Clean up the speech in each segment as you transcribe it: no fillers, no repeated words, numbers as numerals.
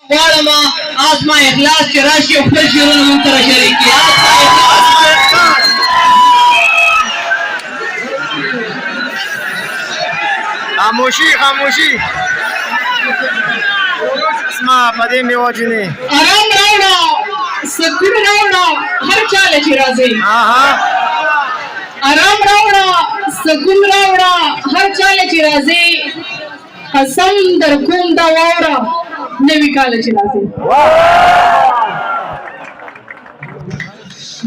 غواړم آسما اخلاص چې راشي او خپل شعرونه موږ سره شریک کړي. خاموشي خاموشي اسما په دې مې وجنې آرام راوړه سکون راوړه هر چاله چې راځي. آرام راوړه سکون راوړه هر چاله چې راځي. قسم در کوم دا واوره نوی کاله چې راځي.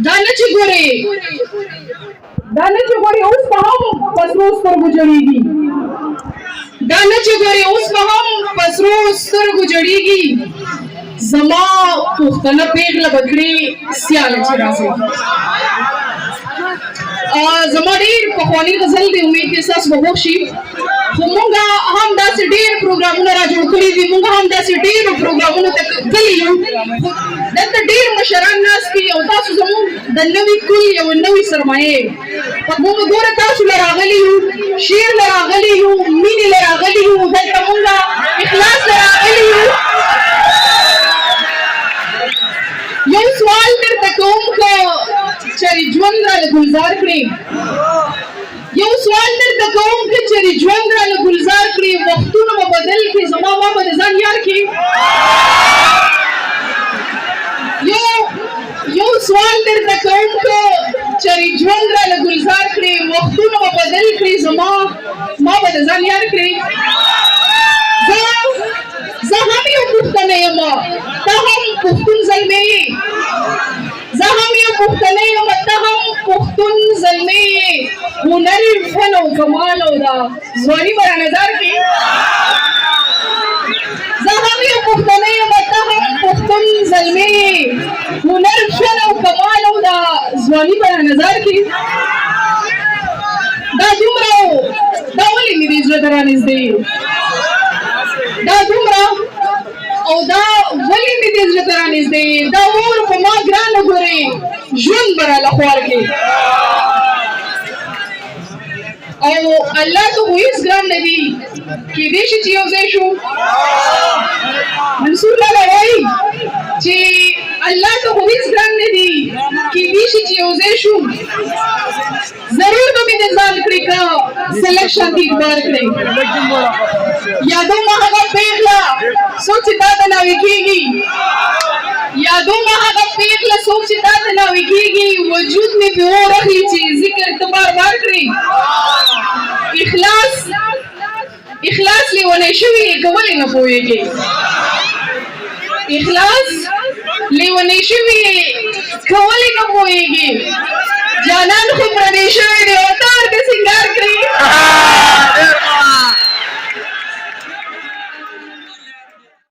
دا نه چې ګورې اوس به هم په سرو سترګو جوړېږي. دا نه چې ګورې اوس به هم په سرو سترګو جوړېږي. زما پوښتنه پېغله به کړې سیاله چې راځي. زما ډېر پخواني غزل دی، امید دی ستاسو به خوښ شي. خو موږ هم داسې ډېر پروګرامونه را جوړ کړي دي، موږ هم داسې ډېرو پروګرامونو ته تللي یو. دلته ډېر مشران ناست دي او تاسو زموږ د نوي کلي یوه نوې سرمایې. موږ ګوره تاسو له راغلي یو، شعر له راغلي یو، مینې له راغلي یو، دلته موږ اخلاص له راغلي یو. یو سوال درته کوم که چېرې ژوند راله ګلزار کړې، یو سوال درته کوم که چېرې ژوند راله ګلزار کړې، وختونه به بدل کړي، زما ما به د ځان یار کړي. یو سوال درته کوم که چېرې ژوند راله ګلزار کړې، وختونه به بدل کړي، زما ما به د ځان یار کړي. زه هم یو پښتنه یم، ته هم پښتون زلمی یې. زه هم یو پښتنه یم، ته هم پښتون زلمی یې. هنر فن او کمال او دا ځواني به رانظر کړي. زه هم یو پښتنه یم، ته هم پښتون زلمی یې. هنر فن او کمال او دا ځواني به رانظر کړي. دا دومره دا ولې مې دې زړه ته رانږدې، دا دومره او دا ولې مې دې زړه ته رانږدې، دا اور په ما ګرانه ګورې ژوند به راله خوار کړي. او الله ته خو هېڅ ګران نه دي، کېدای شي چې یو ځای شو. منصور لالا وایي چې الله ته خو هېڅ ګران نه دي، کېدای شي چې یو ځای شو. ضرور به مې د ځان کړې که زه لږ شانتې اقبال کړې. یادومه هغه پېغله څوک چې تا ته ناوې کېږي، یادومه هغه پېغله څوک چې تا ته ناوې کېږي. وجود مې پرې اور اخلي چې ذکر ته بار بار کړې. اخلاص لیونی شوي که ولې نه پوهېږې، اخلاص لیونی شوي که ولې نه پوهېږې.